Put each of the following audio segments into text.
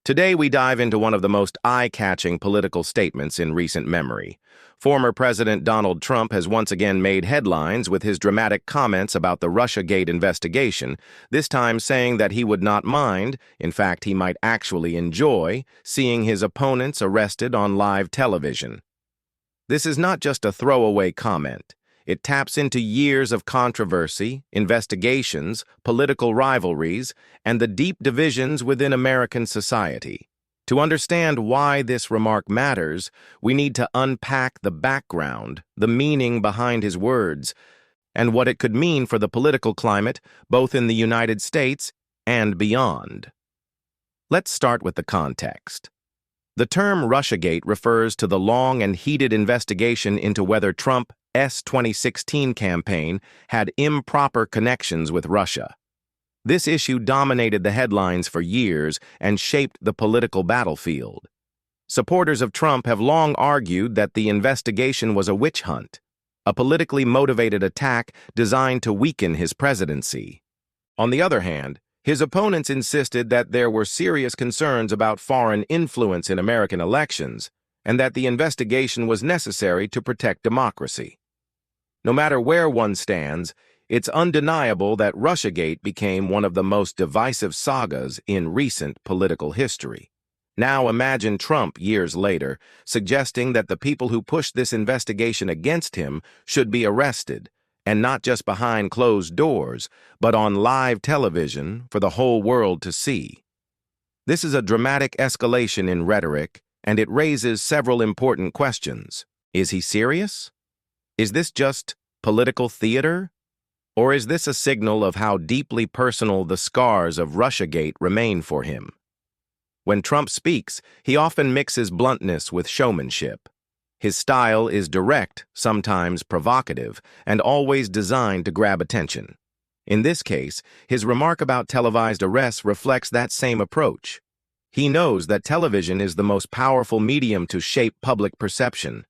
Today we dive into one of the most eye-catching political statements in recent memory. Former President Donald Trump has once again made headlines with his dramatic comments about the Russiagate investigation, this time saying that he would not mind, in fact he might actually enjoy, seeing his opponents arrested on live television. This is not just a throwaway comment. It taps into years of controversy, investigations, political rivalries, and the deep divisions within American society. To understand why this remark matters, we need to unpack the background, the meaning behind his words, and what it could mean for the political climate, both in the United States and beyond. Let's start with the context. The term Russiagate refers to the long and heated investigation into whether Trump's 2016 campaign had improper connections with Russia. This issue dominated the headlines for years and shaped the political battlefield. Supporters of Trump have long argued that the investigation was a witch hunt, a politically motivated attack designed to weaken his presidency. On the other hand, his opponents insisted that there were serious concerns about foreign influence in American elections and that the investigation was necessary to protect democracy. No matter where one stands, it's undeniable that Russiagate became one of the most divisive sagas in recent political history. Now imagine Trump, years later, suggesting that the people who pushed this investigation against him should be arrested, and not just behind closed doors, but on live television for the whole world to see. This is a dramatic escalation in rhetoric, and it raises several important questions. Is he serious? Is this just political theater? Or is this a signal of how deeply personal the scars of Russiagate remain for him? When Trump speaks, he often mixes bluntness with showmanship. His style is direct, sometimes provocative, and always designed to grab attention. In this case, his remark about televised arrests reflects that same approach. He knows that television is the most powerful medium to shape public perception.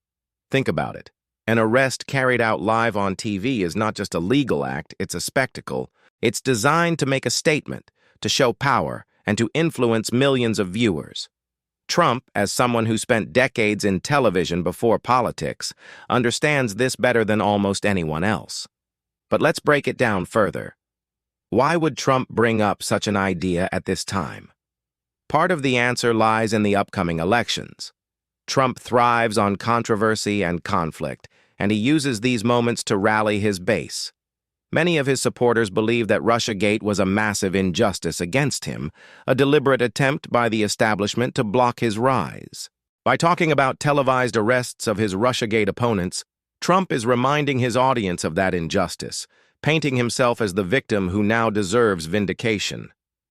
Think about it. An arrest carried out live on TV is not just a legal act, it's a spectacle. It's designed to make a statement, to show power, and to influence millions of viewers. Trump, as someone who spent decades in television before politics, understands this better than almost anyone else. But let's break it down further. Why would Trump bring up such an idea at this time? Part of the answer lies in the upcoming elections. Trump thrives on controversy and conflict, and he uses these moments to rally his base. Many of his supporters believe that Russiagate was a massive injustice against him, a deliberate attempt by the establishment to block his rise. By talking about televised arrests of his Russiagate opponents, Trump is reminding his audience of that injustice, painting himself as the victim who now deserves vindication.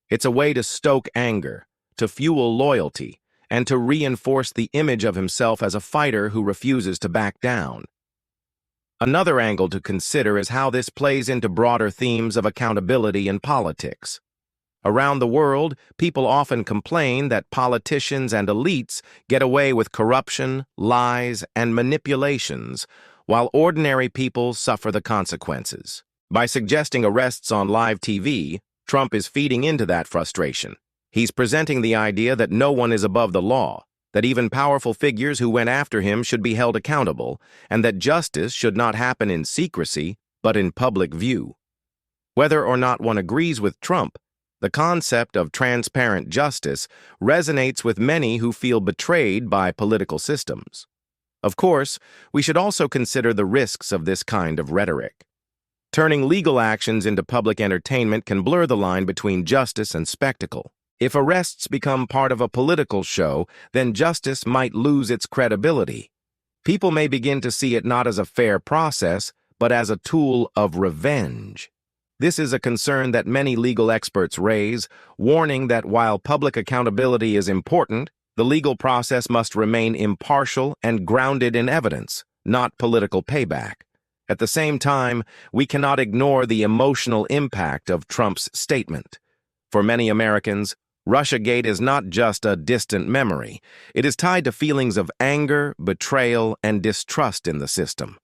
It's a way to stoke anger, to fuel loyalty, and to reinforce the image of himself as a fighter who refuses to back down. Another angle to consider is how this plays into broader themes of accountability in politics. Around the world, people often complain that politicians and elites get away with corruption, lies, and manipulations, while ordinary people suffer the consequences. By suggesting arrests on live TV, Trump is feeding into that frustration. He's presenting the idea that no one is above the law, that even powerful figures who went after him should be held accountable, and that justice should not happen in secrecy, but in public view. Whether or not one agrees with Trump, the concept of transparent justice resonates with many who feel betrayed by political systems. Of course, we should also consider the risks of this kind of rhetoric. Turning legal actions into public entertainment can blur the line between justice and spectacle. If arrests become part of a political show, then justice might lose its credibility. People may begin to see it not as a fair process, but as a tool of revenge. This is a concern that many legal experts raise, warning that while public accountability is important, the legal process must remain impartial and grounded in evidence, not political payback. At the same time, we cannot ignore the emotional impact of Trump's statement. For many Americans, Russiagate is not just a distant memory. It is tied to feelings of anger, betrayal, and distrust in the system.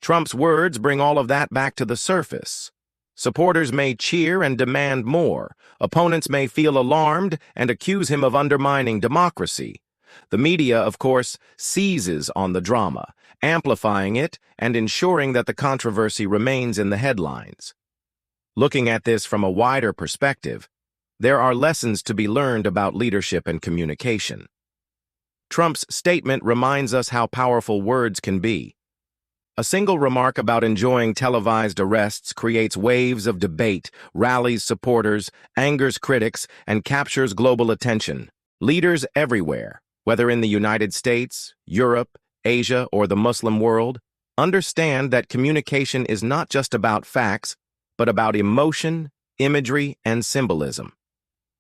Trump's words bring all of that back to the surface. Supporters may cheer and demand more. Opponents may feel alarmed and accuse him of undermining democracy. The media, of course, seizes on the drama, amplifying it and ensuring that the controversy remains in the headlines. Looking at this from a wider perspective, there are lessons to be learned about leadership and communication. Trump's statement reminds us how powerful words can be. A single remark about enjoying televised arrests creates waves of debate, rallies supporters, angers critics, and captures global attention. Leaders everywhere, whether in the United States, Europe, Asia, or the Muslim world, understand that communication is not just about facts, but about emotion, imagery, and symbolism.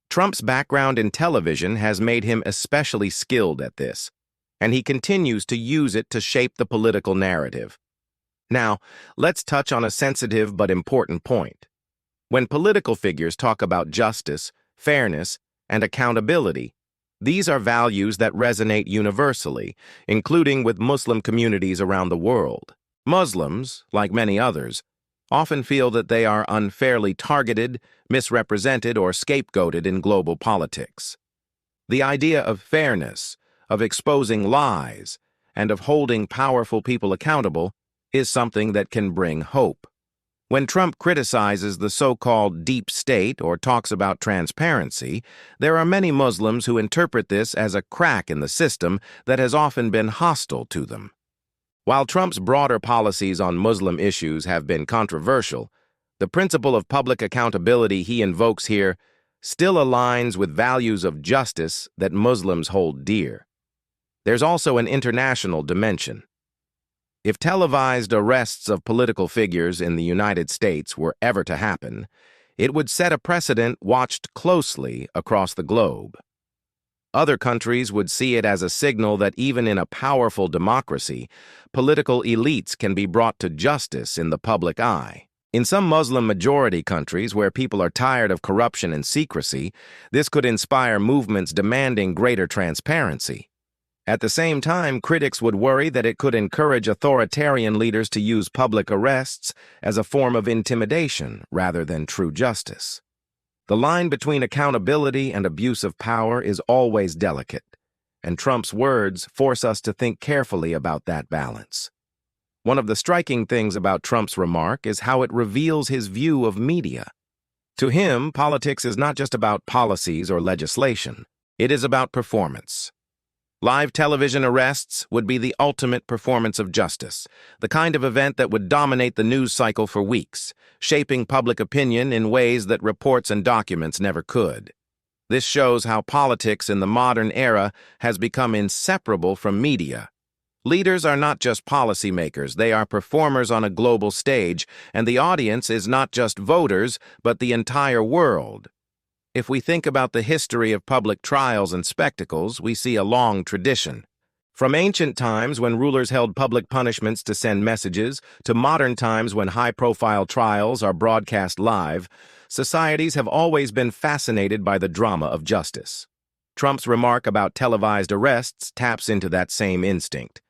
Trump's background in television has made him especially skilled at this, and he continues to use it to shape the political narrative. Now, let's touch on a sensitive but important point. When political figures talk about justice, fairness, and accountability, these are values that resonate universally, including with Muslim communities around the world. Muslims, like many others, often feel that they are unfairly targeted, misrepresented, or scapegoated in global politics. The idea of fairness, of exposing lies, and of holding powerful people accountable is something that can bring hope. When Trump criticizes the so-called deep state or talks about transparency, there are many Muslims who interpret this as a crack in the system that has often been hostile to them. While Trump's broader policies on Muslim issues have been controversial, the principle of public accountability he invokes here still aligns with values of justice that Muslims hold dear. There's also an international dimension. If televised arrests of political figures in the United States were ever to happen, it would set a precedent watched closely across the globe. Other countries would see it as a signal that even in a powerful democracy, political elites can be brought to justice in the public eye. In some Muslim-majority countries where people are tired of corruption and secrecy, this could inspire movements demanding greater transparency. At the same time, critics would worry that it could encourage authoritarian leaders to use public arrests as a form of intimidation rather than true justice. The line between accountability and abuse of power is always delicate, and Trump's words force us to think carefully about that balance. One of the striking things about Trump's remark is how it reveals his view of media. To him, politics is not just about policies or legislation. It is about performance. Live television arrests would be the ultimate performance of justice, the kind of event that would dominate the news cycle for weeks, shaping public opinion in ways that reports and documents never could. This shows how politics in the modern era has become inseparable from media. Leaders are not just policymakers, they are performers on a global stage, and the audience is not just voters, but the entire world. If we think about the history of public trials and spectacles, we see a long tradition. From ancient times when rulers held public punishments to send messages, to modern times when high-profile trials are broadcast live, societies have always been fascinated by the drama of justice. Trump's remark about televised arrests taps into that same instinct.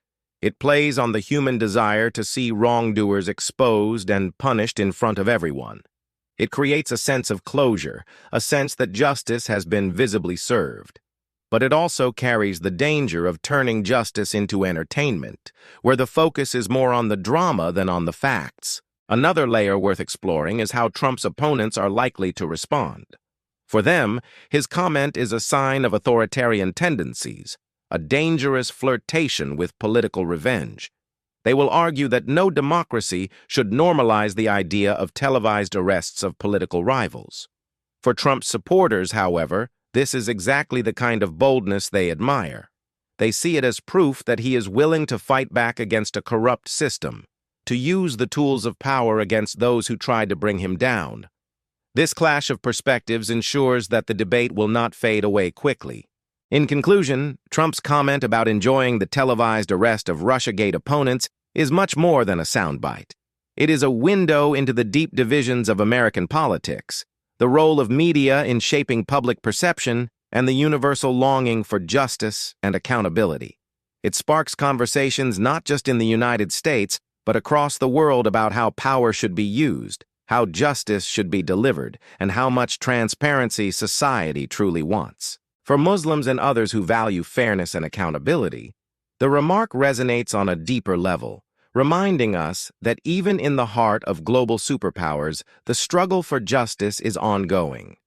It plays on the human desire to see wrongdoers exposed and punished in front of everyone. It creates a sense of closure, a sense that justice has been visibly served. But it also carries the danger of turning justice into entertainment, where the focus is more on the drama than on the facts. Another layer worth exploring is how Trump's opponents are likely to respond. For them, his comment is a sign of authoritarian tendencies, a dangerous flirtation with political revenge. They will argue that no democracy should normalize the idea of televised arrests of political rivals. For Trump's supporters, however, this is exactly the kind of boldness they admire. They see it as proof that he is willing to fight back against a corrupt system, to use the tools of power against those who tried to bring him down. This clash of perspectives ensures that the debate will not fade away quickly. In conclusion, Trump's comment about enjoying the televised arrest of Russiagate opponents is much more than a soundbite. It is a window into the deep divisions of American politics, the role of media in shaping public perception, and the universal longing for justice and accountability. It sparks conversations not just in the United States, but across the world about how power should be used, how justice should be delivered, and how much transparency society truly wants. For Muslims and others who value fairness and accountability, the remark resonates on a deeper level, reminding us that even in the heart of global superpowers, the struggle for justice is ongoing.